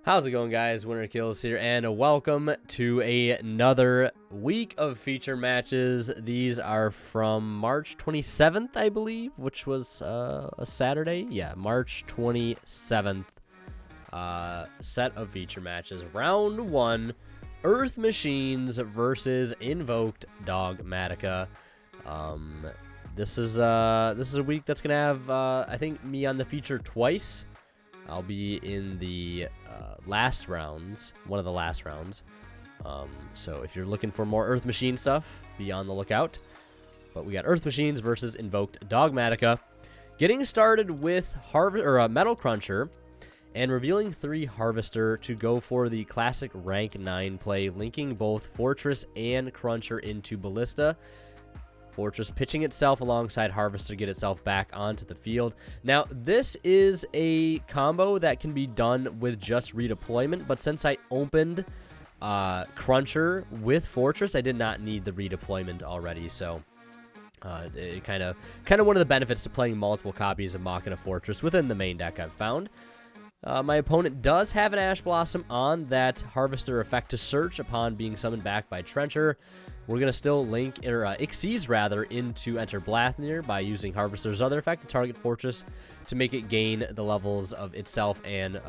How's it going, guys? Winner Kills here, and welcome to another week of feature matches. These are from March 27th, I believe, which was a Saturday. Yeah, March 27th. Set of feature matches. Round 1, Earth Machines versus Invoked Dogmatika. This is a week that's gonna have I think me on the feature twice. I'll be in the last rounds, one of the last rounds. So if you're looking for more Earth Machine stuff, be on the lookout. But we got Earth Machines versus Invoked Dogmatika. Getting started with Metal Cruncher and revealing 3 Harvester to go for the classic rank 9 play, linking both Fortress and Cruncher into Ballista. Fortress pitching itself alongside Harvester to get itself back onto the field. Now, this is a combo that can be done with just redeployment, but since I opened Cruncher with Fortress, I did not need the redeployment already, so it kind of one of the benefits to playing multiple copies of Machina Fortress within the main deck I've found. My opponent does have an Ash Blossom on that Harvester effect to search upon being summoned back by Trencher. We're going to still link, or Xyz rather, into Enter Blathnir by using Harvester's other effect to target Fortress to make it gain the levels of itself and,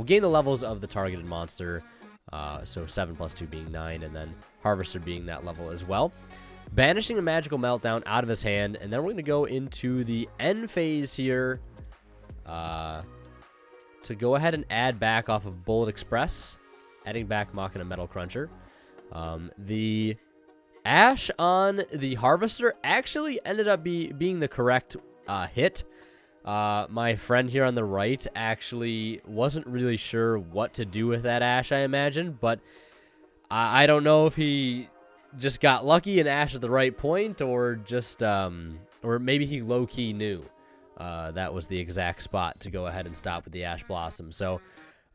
gain the levels of the targeted monster. So 7 plus 2 being 9, and then Harvester being that level as well. Banishing a Magical Meltdown out of his hand, and then we're going to go into the end phase here to go ahead and add back off of Bullet Express, adding back Machina Metal Cruncher. The Ash on the Harvester actually ended up being the correct hit. My friend here on the right actually wasn't really sure what to do with that Ash, I imagine, but I don't know if he just got lucky and Ash at the right point, or just or maybe he low-key knew that was the exact spot to go ahead and stop with the Ash Blossom. So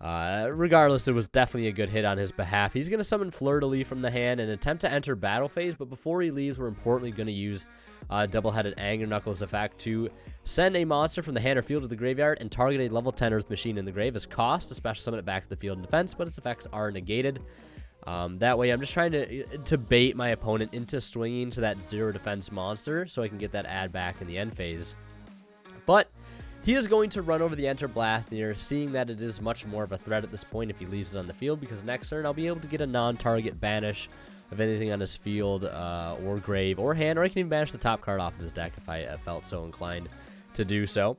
regardless, it was definitely a good hit on his behalf. He's going to summon Fleur-de-Lis from the hand and attempt to enter battle phase, but before he leaves, we're importantly going to use Double-Headed Anger Knuckles effect to send a monster from the hand or field to the graveyard and target a level 10 Earth Machine in the grave as cost to special summon it back to the field in defense, but its effects are negated. That way, I'm just trying to bait my opponent into swinging to that 0 defense monster so I can get that add back in the end phase. But he is going to run over the Enter Blathnir, seeing that it is much more of a threat at this point if he leaves it on the field, because next turn I'll be able to get a non-target banish of anything on his field or grave or hand, or I can even banish the top card off of his deck if I felt so inclined to do so.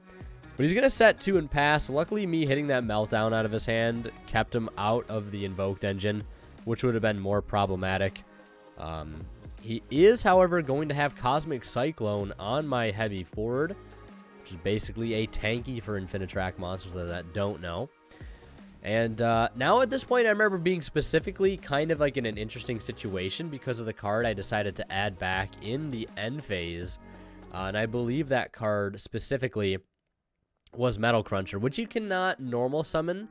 But he's going to set 2 and pass. Luckily, me hitting that Meltdown out of his hand kept him out of the Invoked engine, which would have been more problematic. He is, however, going to have Cosmic Cyclone on my heavy forward, which is basically a tanky for Infinitrack monsters that don't know. And now at this point, I remember being specifically kind of like in an interesting situation because of the card I decided to add back in the end phase. And I believe that card specifically was Metal Cruncher, which you cannot normal summon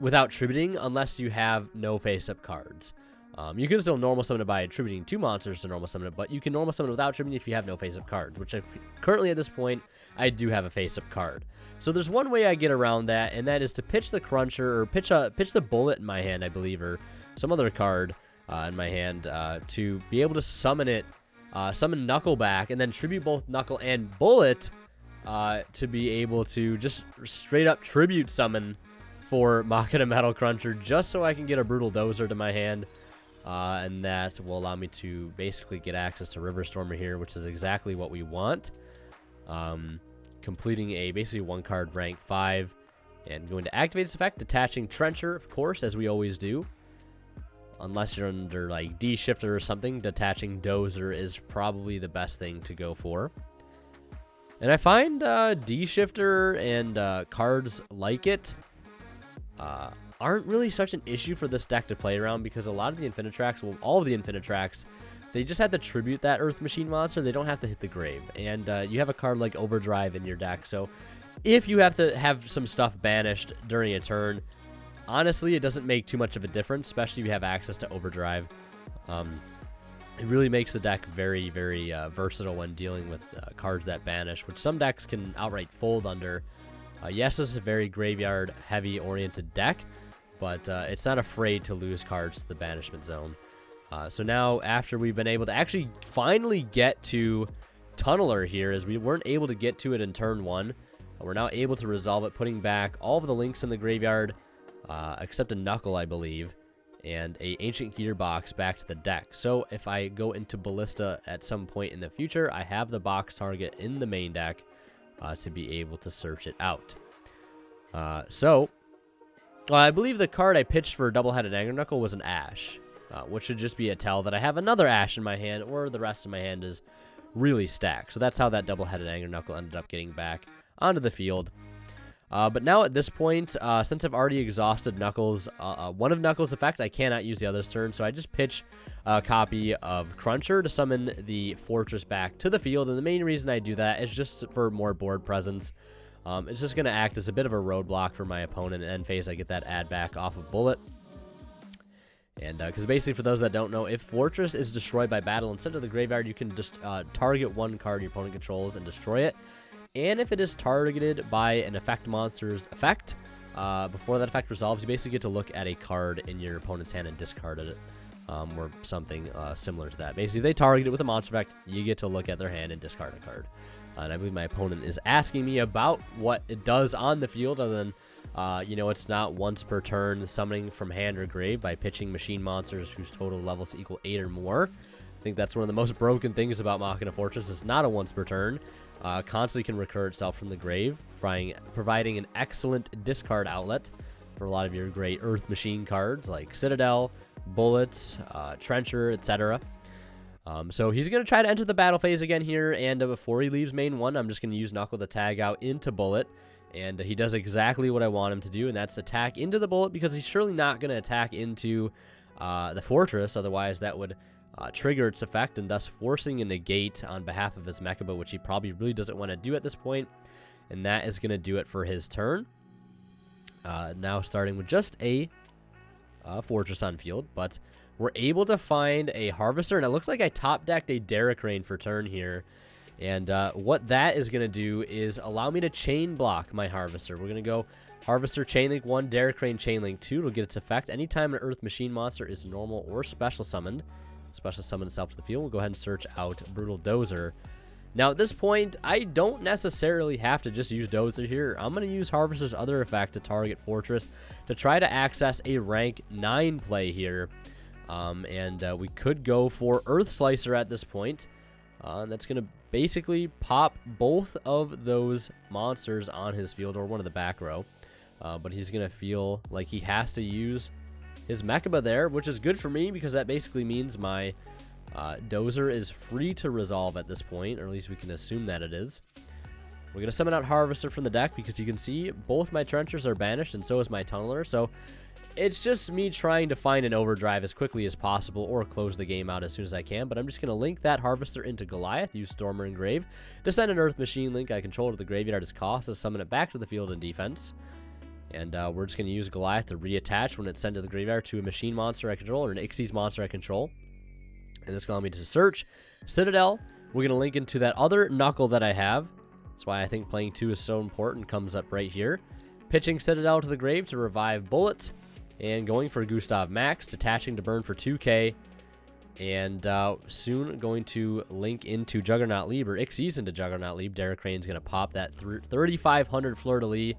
without tributing unless you have no face-up cards. You can still normal summon it by attributing 2 monsters to normal summon it, but you can normal summon it without tributing if you have no face-up cards, which currently at this point, I do have a face-up card. So there's one way I get around that, and that is to pitch the Cruncher, or pitch the Bullet in my hand, I believe, or some other card in my hand, to be able to summon it, summon Knuckle back, and then tribute both Knuckle and Bullet to be able to just straight-up tribute summon for Machina Metal Cruncher, just so I can get a Brutal Dozer to my hand. And that will allow me to basically get access to River Stormer here, which is exactly what we want. Completing a basically 1-card rank 5, and going to activate its effect, detaching Trencher, of course, as we always do. Unless you're under like D-Shifter or something, detaching Dozer is probably the best thing to go for. And I find D-Shifter and cards like it aren't really such an issue for this deck to play around, because a lot of the Infinitracks, well, all of the Infinitracks, they just have to tribute that Earth Machine monster. They don't have to hit the grave. And you have a card like Overdrive in your deck, so if you have to have some stuff banished during a turn, honestly, it doesn't make too much of a difference, especially if you have access to Overdrive. It really makes the deck very, very versatile when dealing with cards that banish, which some decks can outright fold under. Yes, this is a very graveyard heavy oriented deck, but it's not afraid to lose cards to the banishment zone. So now, after we've been able to actually finally get to Tunneler here, as we weren't able to get to it in turn 1, we're now able to resolve it, putting back all of the links in the graveyard, except a Knuckle, I believe, and a Ancient Gear box back to the deck. So if I go into Ballista at some point in the future, I have the box target in the main deck to be able to search it out. I believe the card I pitched for Double-Headed Anger Knuckle was an Ash, which should just be a tell that I have another Ash in my hand, or the rest of my hand is really stacked. So that's how that Double-Headed Anger Knuckle ended up getting back onto the field. But now at this point, since I've already exhausted Knuckles, one of Knuckles' effect, I cannot use the other's turn, so I just pitch a copy of Cruncher to summon the Fortress back to the field, and the main reason I do that is just for more board presence. It's just going to act as a bit of a roadblock for my opponent, and end phase I get that add back off of Bullet. And because basically, for those that don't know, if Fortress is destroyed by battle, instead of the graveyard, you can just target one card your opponent controls and destroy it. And if it is targeted by an effect monster's effect, before that effect resolves, you basically get to look at a card in your opponent's hand and discard it, or something similar to that. Basically, if they target it with a monster effect, you get to look at their hand and discard a card. And I believe my opponent is asking me about what it does on the field, other than, it's not once per turn summoning from hand or grave by pitching machine monsters whose total levels equal 8 or more. I think that's one of the most broken things about Machina Fortress. It's not a once per turn. Constantly can recur itself from the grave, providing an excellent discard outlet for a lot of your great Earth Machine cards like Citadel, Bullets, Trencher, etc. So he's going to try to enter the battle phase again here, and before he leaves main 1, I'm just going to use Knuckle to tag out into Bullet, and he does exactly what I want him to do, and that's attack into the Bullet, because he's surely not going to attack into the Fortress, otherwise that would trigger its effect, and thus forcing a negate on behalf of his Mechaba, which he probably really doesn't want to do at this point, and that is going to do it for his turn. Now starting with just a Fortress on field, but we're able to find a Harvester, and it looks like I top-decked a Derek Rain for turn here, and what that is going to do is allow me to chain block my Harvester. We're going to go Harvester Chainlink 1, Derek Rain Chainlink 2. It'll get its effect anytime an Earth Machine monster is normal or special summoned. Special summon itself to the field. We'll go ahead and search out Brutal Dozer. Now at this point, I don't necessarily have to just use Dozer here. I'm going to use Harvester's other effect to target Fortress to try to access a rank 9 play here. We could go for Earth Slicer at this point. That's going to basically pop both of those monsters on his field, or one of the back row. But he's going to feel like he has to use his Mechaba there, which is good for me, because that basically means my Dozer is free to resolve at this point, or at least we can assume that it is. We're going to summon out Harvester from the deck, because you can see both my Trenchers are banished, and so is my Tunneler, so it's just me trying to find an overdrive as quickly as possible, or close the game out as soon as I can. But I'm just going to link that Harvester into Goliath, use Stormer and Grave to send an Earth Machine link I control to the graveyard as cost, to summon it back to the field in defense. And we're just going to use Goliath to reattach when it's sent to the graveyard to a machine monster I control, or an Xyz monster I control. And this will allow me to search Citadel. We're going to link into that other Knuckle that I have. That's why I think playing 2 is so important. Comes up right here. Pitching Citadel to the grave to revive Bullet. And going for Gustav Max, detaching to burn for 2k. And soon going to link into Juggernaut Lieb, or Xyz into Juggernaut Lieb. Derek Rain's going to pop that 3,500 Fleur-de-Lis.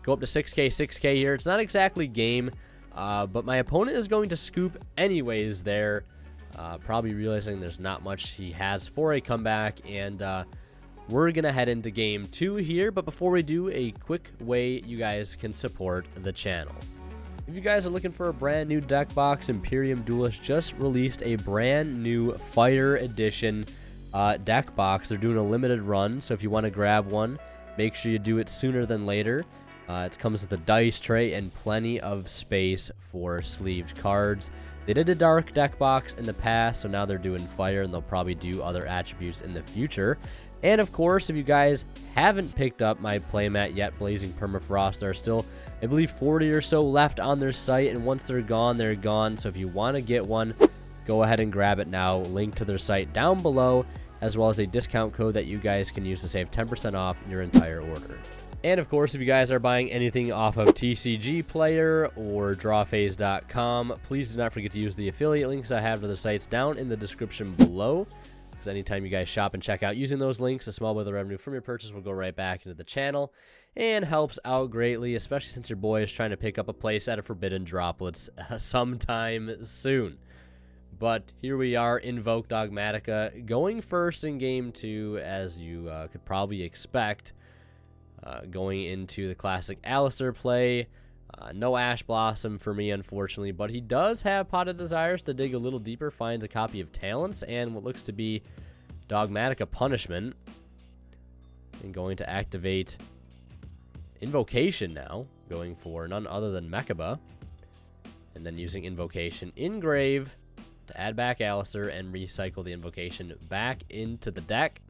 Go up to 6k here. It's not exactly game, but my opponent is going to scoop anyways there, probably realizing there's not much he has for a comeback, and we're going to head into game 2 here. But before we do, a quick way you guys can support the channel. If you guys are looking for a brand new deck box, Imperium Duelist just released a brand new Fire Edition deck box. They're doing a limited run, so if you want to grab one, make sure you do it sooner than later. It comes with a dice tray and plenty of space for sleeved cards. They did a dark deck box in the past, so now they're doing fire, and they'll probably do other attributes in the future. And of course, if you guys haven't picked up my playmat yet, Blazing Permafrost, there are still, I believe, 40 or so left on their site, and once they're gone, they're gone. So if you want to get one, go ahead and grab it now. Link to their site down below, as well as a discount code that you guys can use to save 10% off your entire order. And of course, if you guys are buying anything off of TCG Player or drawphase.com, please do not forget to use the affiliate links I have to the sites down in the description below. Because anytime you guys shop and check out using those links, a small bit of the revenue from your purchase will go right back into the channel and helps out greatly, especially since your boy is trying to pick up a place at a Forbidden Droplets sometime soon. But here we are, Invoked Dogmatika, going first in Game 2, as you could probably expect. Going into the classic Alistair play. No Ash Blossom for me, unfortunately, but he does have Pot of Desires to dig a little deeper, finds a copy of Talents, and what looks to be Dogmatika Punishment. And going to activate Invocation now, going for none other than Mechaba. And then using Invocation in Grave to add back Alistair and recycle the Invocation back into the deck.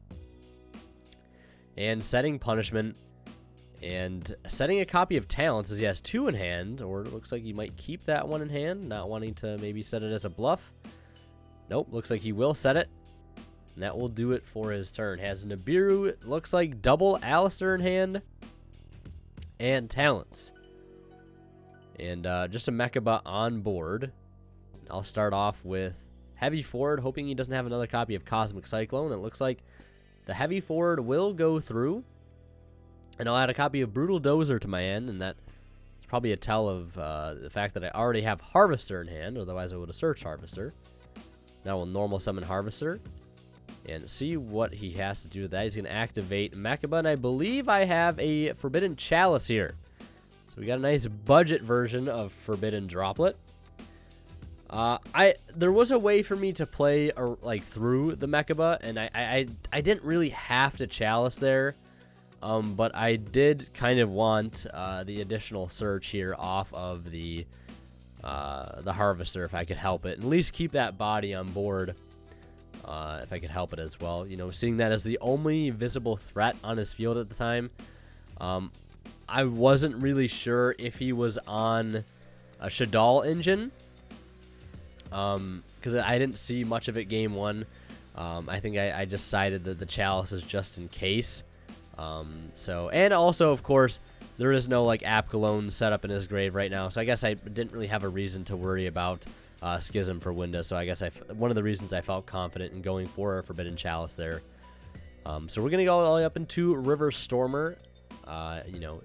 And setting Punishment. And setting a copy of Talents as he has 2 in hand, or it looks like he might keep that 1 in hand, not wanting to maybe set it as a bluff. Nope, looks like he will set it. And that will do it for his turn. Has Nibiru, looks like double Alistair in hand, and Talents. And just a Mechaba on board. I'll start off with Heavy Forward, hoping he doesn't have another copy of Cosmic Cyclone. It looks like the Heavy Forward will go through. And I'll add a copy of Brutal Dozer to my hand, and that's probably a tell of the fact that I already have Harvester in hand, otherwise I would have searched Harvester. Now we'll normal summon Harvester, and see what he has to do with that. He's going to activate Mechaba, and I believe I have a Forbidden Chalice here. So we got a nice budget version of Forbidden Droplet. There was a way for me to play through the Mechaba, and I didn't really have to Chalice there. But I did kind of want the additional search here off of the Harvester if I could help it. At least keep that body on board if I could help it as well. You know, seeing that as the only visible threat on his field at the time. I wasn't really sure if he was on a Shadal engine. Because I didn't see much of it game 1. I think I just decided that the Chalice is just in case. And also, of course, there is no App Cologne set up in his grave right now, so I guess I didn't really have a reason to worry about Schism for Windows. So I guess one of the reasons I felt confident in going for a Forbidden Chalice there. So we're gonna go all the way up into River Stormer,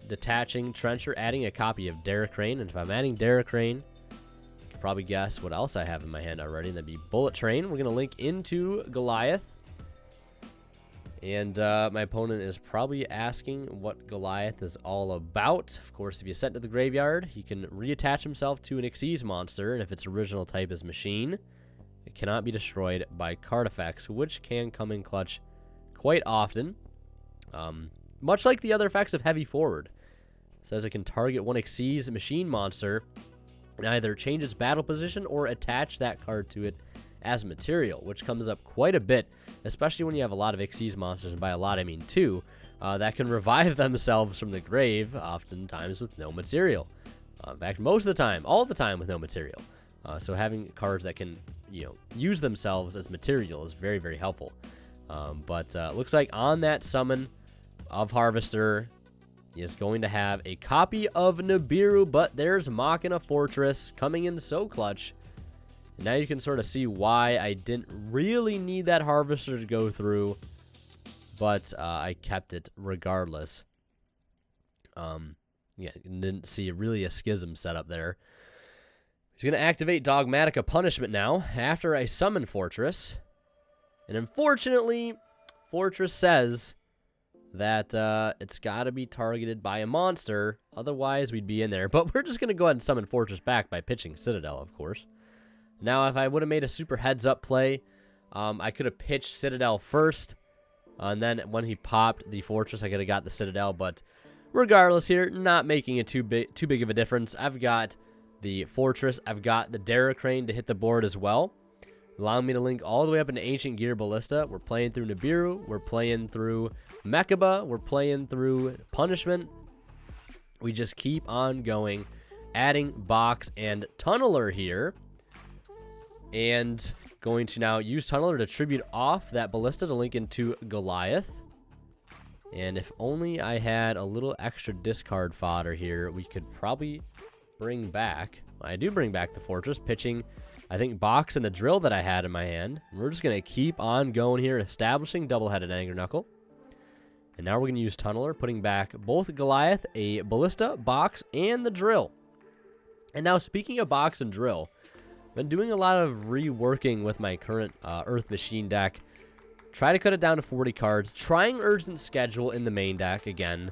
detaching Trencher, adding a copy of Derek Rain, and if I'm adding Derek Rain, you can probably guess what else I have in my hand already, and that'd be Bullet Train. We're gonna link into Goliath. And my opponent is probably asking what Goliath is all about. Of course, if you set to the graveyard, he can reattach himself to an Xyz monster, and if its original type is Machine, it cannot be destroyed by card effects, which can come in clutch quite often. Much like the other effects of Heavy Forward. It says it can target one Xyz Machine monster and either change its battle position or attach that card to it as material, which comes up quite a bit, especially when you have a lot of Xyz monsters, and by a lot I mean 2, that can revive themselves from the grave, oftentimes with no material. In fact, most of the time, all the time with no material. So having cards that can, use themselves as material is very, very helpful. But looks like on that summon of Harvester, he is going to have a copy of Nibiru, but there's Machina Fortress coming in so clutch. And now you can sort of see why I didn't really need that Harvester to go through, but I kept it regardless. Didn't see really a Schism setup there. He's going to activate Dogmatika Punishment now after I summon Fortress. And unfortunately, Fortress says that it's got to be targeted by a monster. Otherwise, we'd be in there. But we're just going to go ahead and summon Fortress back by pitching Citadel, of course. Now, if I would have made a super heads-up play, I could have pitched Citadel first. And then when he popped the Fortress, I could have got the Citadel. But regardless here, not making it too big of a difference. I've got the Fortress. I've got the Derek Crane to hit the board as well, allowing me to link all the way up into Ancient Gear Ballista. We're playing through Nibiru. We're playing through Mechaba. We're playing through Punishment. We just keep on going, adding Box and Tunneler here. And going to now use Tunneler to tribute off that Ballista to link into Goliath. And if only I had a little extra discard fodder here, we could probably bring back... I do bring back the Fortress, pitching, I think, Box and the Drill that I had in my hand. And we're just going to keep on going here, establishing double-headed Anger Knuckle. And now we're going to use Tunneler, putting back both Goliath, a Ballista, Box, and the Drill. And now, speaking of Box and Drill, I've been doing a lot of reworking with my current Earth Machine deck. Try to cut it down to 40 cards. Trying Urgent Schedule in the main deck again.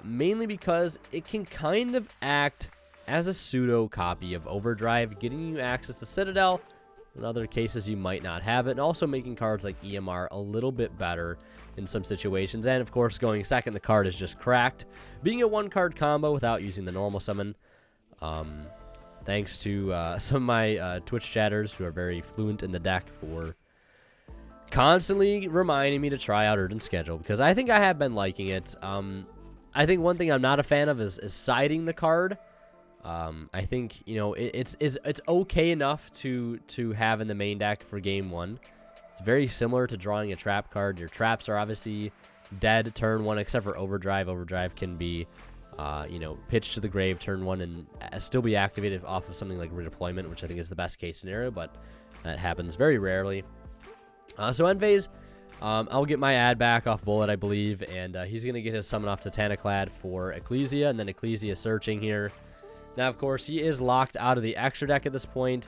Mainly because it can kind of act as a pseudo copy of Overdrive, getting you access to Citadel. In other cases, you might not have it. And also making cards like EMR a little bit better in some situations. And, of course, going second, the card is just cracked. Being a one-card combo without using the normal summon. Thanks to some of my Twitch chatters who are very fluent in the deck for constantly reminding me to try out Urgent Schedule, because I think I have been liking it. I think one thing I'm not a fan of is siding the card. I think, you know, it's okay enough to have in the main deck for game one. It's very similar to drawing a trap card. Your traps are obviously dead turn one, except for Overdrive. Overdrive can be, you know, pitched to the grave turn one and still be activated off of something like redeployment, which I think is the best case scenario, but that happens very rarely. So end phase, I'll get my ad back off Bullet, I believe, and he's going to get his summon off Titaniclad for Ecclesia, and then Ecclesia searching here. Now, of course, he is locked out of the extra deck at this point,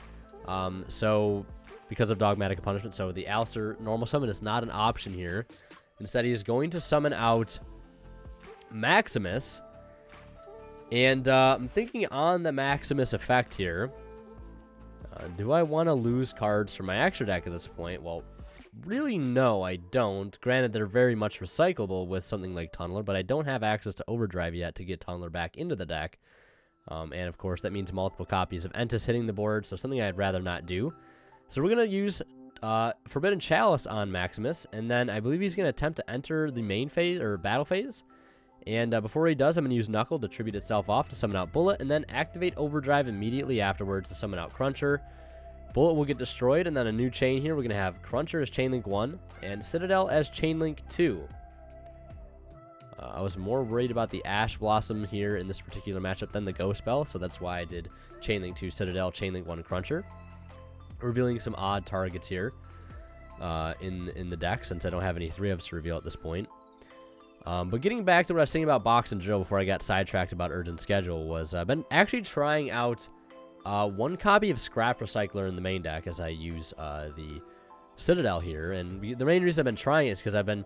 so because of Dogmatika Punishment, so the Alistair normal summon is not an option here. Instead, he is going to summon out Maximus, and I'm thinking on the Maximus effect here, do I want to lose cards from my extra deck at this point? Well, really, no, I don't. Granted, they're very much recyclable with something like Tunneler, but I don't have access to Overdrive yet to get Tunneler back into the deck. And, of course, that means multiple copies of Entis hitting the board, so something I'd rather not do. So we're going to use Forbidden Chalice on Maximus, and then I believe he's going to attempt to enter the main phase, or battle phase. And before he does, I'm going to use Knuckle to tribute itself off to summon out Bullet, and then activate Overdrive immediately afterwards to summon out Cruncher. Bullet will get destroyed, and then a new chain here. We're going to have Cruncher as Chainlink 1, and Citadel as Chainlink 2. I was more worried about the Ash Blossom here in this particular matchup than the Ghost Spell, so that's why I did Chainlink 2, Citadel, Chainlink 1, Cruncher. Revealing some odd targets here in the deck, since I don't have any 3-ofs to reveal at this point. But getting back to what I was saying about Box and Drill before I got sidetracked about Urgent Schedule was I've been actually trying out one copy of Scrap Recycler in the main deck as I use the Citadel here. And the main reason I've been trying it is because I've been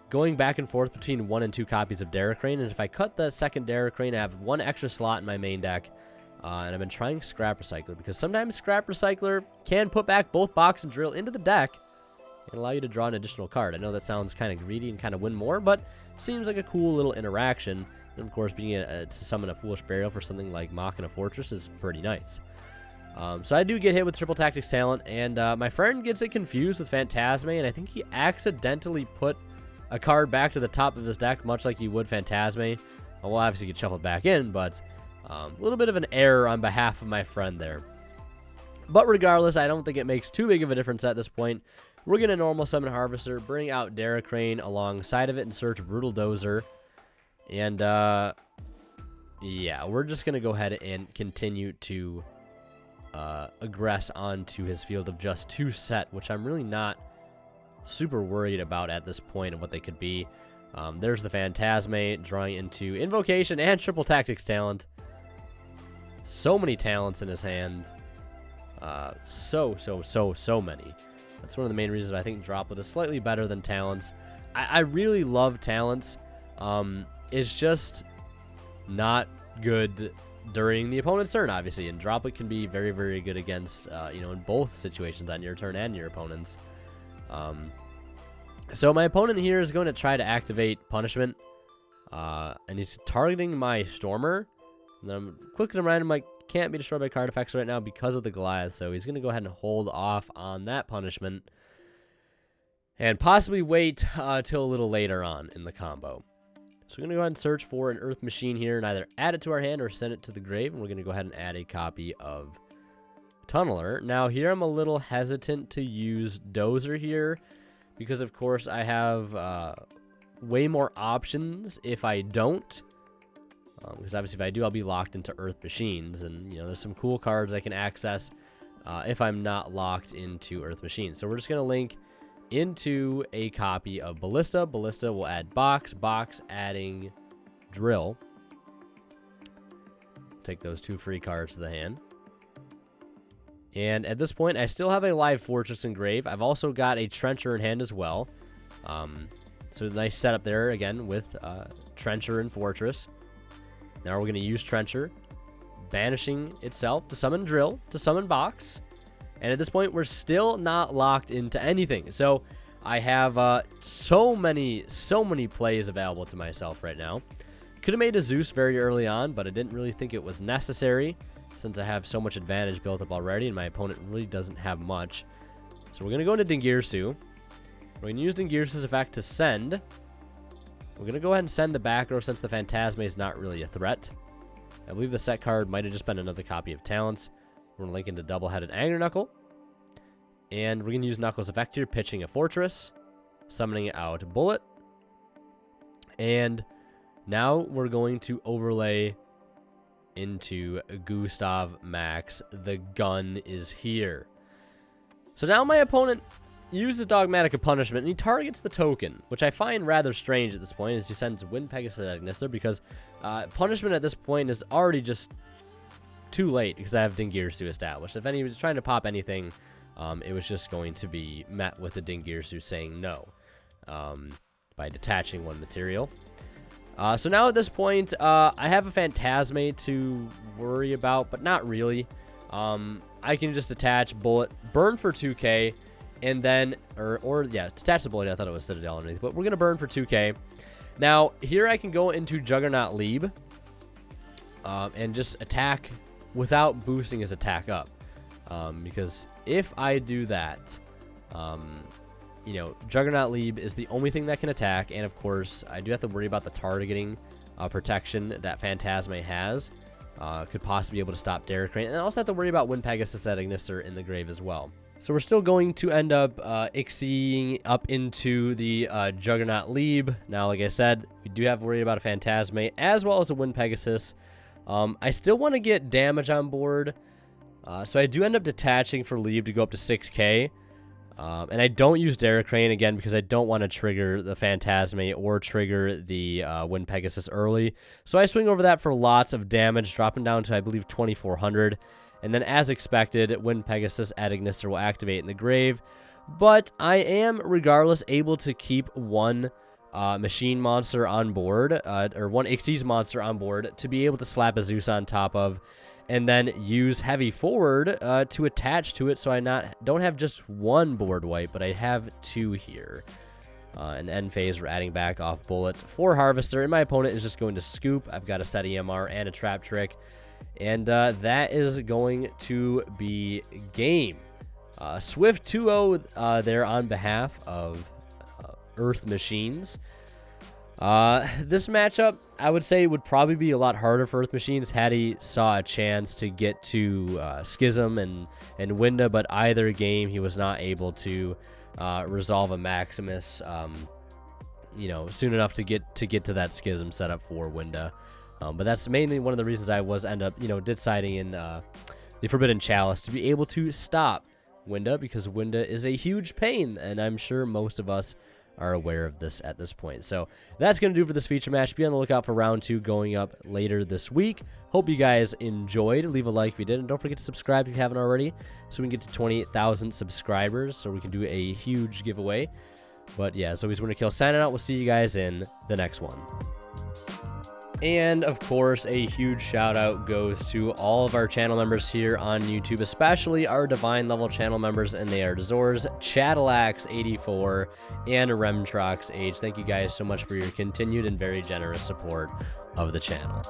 going back and forth between 1 and 2 copies of Daracrane. And if I cut the second Daracrane, I have 1 extra slot in my main deck. And I've been trying Scrap Recycler because sometimes Scrap Recycler can put back both Box and Drill into the deck and allow you to draw an additional card. I know that sounds kind of greedy and kind of win more, but seems like a cool little interaction. And of course, being to summon a Foolish Burial for something like Machina Fortress is pretty nice. So I do get hit with Triple Tactics Talent, and my friend gets it confused with Phantasme, and I think he accidentally put a card back to the top of his deck, much like you would Phantasme. Well, obviously get shuffled back in, but a little bit of an error on behalf of my friend there. But regardless, I don't think it makes too big of a difference at this point. We're going to normal summon Harvester, bring out Daracrane alongside of it, and search Brutal Dozer. And, yeah, we're just going to go ahead and continue to aggress onto his field of just 2 set, which I'm really not super worried about at this point of what they could be. There's the Phantasme drawing into Invocation and Triple Tactics Talent. So many talents in his hand. So many. That's one of the main reasons I think Droplet is slightly better than Talents. I really love Talents. It's just not good during the opponent's turn, obviously. And Droplet can be very, very good against, you know, in both situations on your turn and your opponent's. So my opponent here is going to try to activate Punishment. And he's targeting my Stormer. And then I'm quickly reminding him, like, can't be destroyed by card effects right now because of the Goliath. So he's going to go ahead and hold off on that punishment. And possibly wait till a little later on in the combo. So we're going to go ahead and search for an Earth Machine here and either add it to our hand or send it to the grave. And we're going to go ahead and add a copy of Tunneler. Now here I'm a little hesitant to use Dozer here because of course I have way more options if I don't. Because obviously if I do, I'll be locked into Earth Machines. And, there's some cool cards I can access if I'm not locked into Earth Machines. So we're just going to link into a copy of Ballista. Ballista will add Box. Box adding Drill. Take those 2 free cards to the hand. And at this point, I still have a live Fortress and Grave. I've also got a Trencher in hand as well. So nice setup there again with Trencher and Fortress. Now we're going to use Trencher, banishing itself to summon Drill, to summon Box. And at this point, we're still not locked into anything. So I have so many plays available to myself right now. Could have made a Zeus very early on, but I didn't really think it was necessary since I have so much advantage built up already and my opponent really doesn't have much. So we're going to go into Dingirsu. We're going to use Dingirsu's effect to send. We're going to go ahead and send the back row since the Phantasme is not really a threat. I believe the set card might have just been another copy of Talents. We're going to link into Double-Headed Anger Knuckle. And we're going to use Knuckles' effect here, pitching a Fortress, summoning out Bullet. And now we're going to overlay into Gustav Max. The gun is here. So now my opponent uses Dogmatika Punishment, and he targets the token, which I find rather strange at this point, as he sends Wind Pegasus at Ignister, because Punishment at this point is already just too late, because I have Dingirsu established. If he was trying to pop anything, it was just going to be met with the Dingirsu saying no by detaching one material. So now at this point, I have a Phantasme to worry about, but not really. I can just attach Bullet, burn for 2k, and then, yeah, detach the Bullet. I thought it was Citadel underneath, but we're going to burn for 2k. Now, here I can go into Juggernaut Lieb and just attack without boosting his attack up. Because if I do that, Juggernaut Lieb is the only thing that can attack, and of course, I do have to worry about the targeting protection that Phantasme has. Could possibly be able to stop Derek Crane, and I also have to worry about Wind Pegasus at Ignister in the grave as well. So we're still going to end up Ixieing up into the Juggernaut Lieb. Now, like I said, we do have to worry about a Phantasme as well as a Wind Pegasus. I still want to get damage on board, so I do end up detaching for Lieb to go up to 6k. And I don't use Derek Crane again because I don't want to trigger the Phantasme or trigger the Wind Pegasus early. So I swing over that for lots of damage, dropping down to, I believe, 2400. And then, as expected, Wind Pegasus at Ignister will activate in the grave. But I am, regardless, able to keep one machine monster on board, or one Xyz monster on board, to be able to slap a Zeus on top of, and then use Heavy Forward to attach to it, so I don't have just one board wipe, but I have 2 here. In end phase, we're adding back off Bullet for Harvester, and my opponent is just going to scoop. I've got a set EMR and a Trap Trick, and that is going to be game. Swift 2-0 there on behalf of Earth Machines. This matchup, I would say, would probably be a lot harder for Earth Machines had he saw a chance to get to Schism and Winda, but either game he was not able to resolve a Maximus, soon enough to get to that Schism setup for Winda. But that's mainly one of the reasons I deciding in the Forbidden Chalice to be able to stop Winda, because Winda is a huge pain, and I'm sure most of us are aware of this at this point. So that's going to do for this feature match. Be on the lookout for round 2 going up later this week. Hope you guys enjoyed. Leave a like if you did, and don't forget to subscribe if you haven't already, so we can get to 28,000 subscribers, so we can do a huge giveaway. But yeah, as always, WinnerKill signing out. We'll see you guys in the next one. And, of course, a huge shout-out goes to all of our channel members here on YouTube, especially our Divine level channel members, and they are Zors, Cadillacs84, and Remtrox H. Thank you guys so much for your continued and very generous support of the channel.